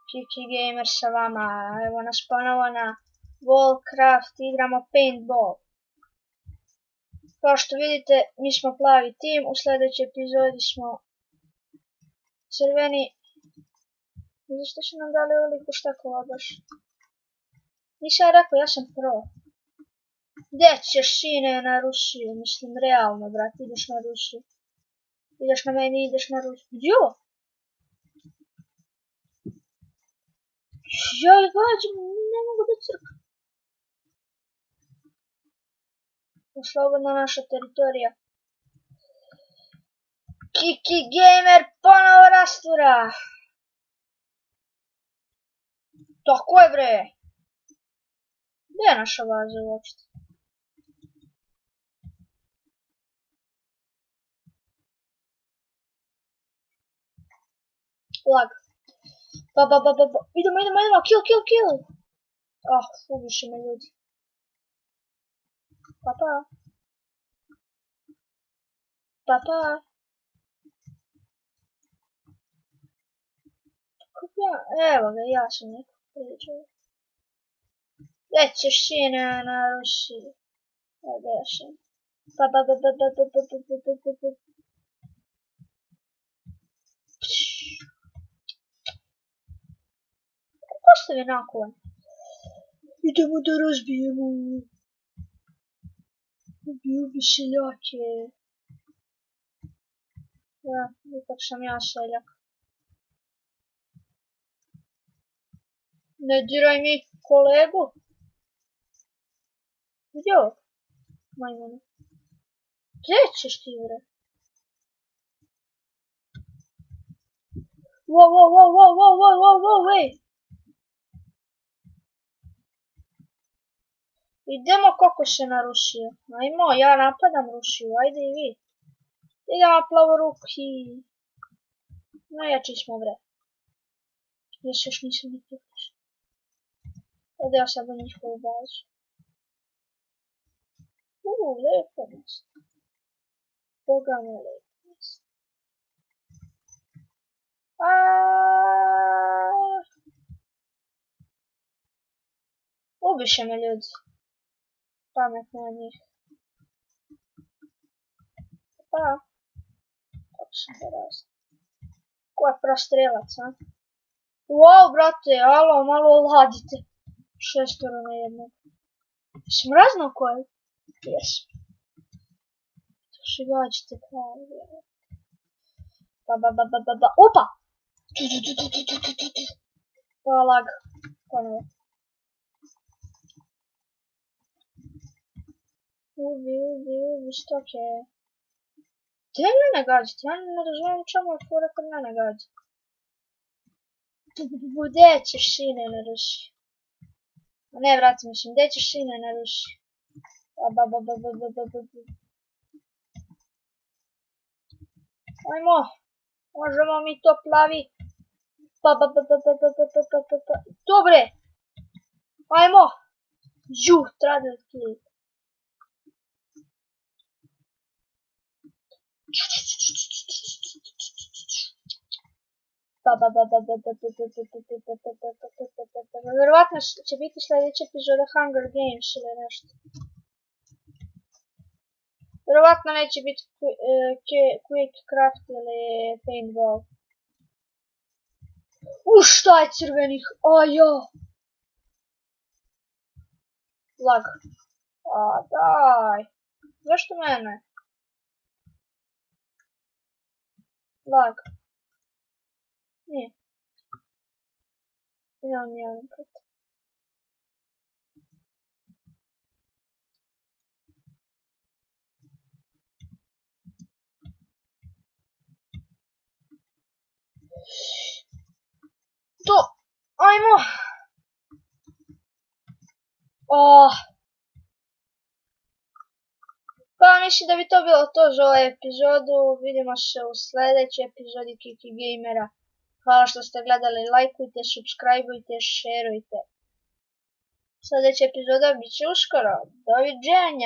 Kiki Gamer sa vama, evo nas ponovo na Wallcraft, igramo paintball. Kao što vidite, mi smo plavi tim, u sljedećoj epizodi smo crveni. Zašto su nam dali ovoliko štakova baš? Nisam ja rekao, ja sam pro. Gdje ćeš, sine, na Rusiju? Mislim, realno, brat, ideš na Rusiju. Ideš na meni, ideš na Rusiju. Jo! Ja ih gađam, ne mogu da crkam. Slobodna naša teritorija. Kiki Gamer ponovo rastura. Tako je, bre. Gdje je naša baza uopšte? Lag. Idemo, kill. Ah, ubiše me ljudi. Pa. Evo ga, ja sam neko pričao. Gdje ćeš, sine, na Rusiji? Gdje sam? Postavi nakon. Idemo da razbijemo. Ubi seljake. Ja, ipak sam ja seljak. Ne diraj mi kolegu. Gdje je? Majmune. Gdje ćeš ti, bre? Wow, ej! Idemo kako se na Rusiju. Ajmo, ja napadam Rusiju, ajde i vi. Idemo plavoruki. Najjači smo, bre. Još nisam ni tukliš. Odeo sam do njihovu bazu. Lepo mjesto. Boga me lepo mjesto. Ubiše me ljudi. Pametno na njih. Kako sam da razli. Ko je prostrelac, a? Wow, brate, alo, malo oladite. 6 na jednog. Jesam raznao ko je? Jesam. To še gađite kao, Opa! Lag. Ponovo. Ubi, stoke. Gdje mene gađate? Ja ne razumijem čemu je fora kad mene gađa. Gdje ćeš, sine, na Rusiji? Ne, vrati, mislim, gdje ćeš, sine, na Rusiji? Ajmo, možemo mi to plavi. Dobre, ajmo. Tradel klik. Vjerovatno će biti sljedeća epizoda Hunger Games ili nešto. Vjerovatno neće biti Quick Craft ili Paintball. Šta je crvenih? Ajo! Lag. Daj. Zašto mene? Lag. Nije. Imam jedan put. To! Ajmo! Pa mislim da bi to bilo to za ovu epizodu. Vidimo se u sljedećoj epizodi Kiki Gamera. Hvala što ste gledali, lajkujte, subscribeujte, šerujte. Sljedeća epizoda bit će uskoro. Doviđenja!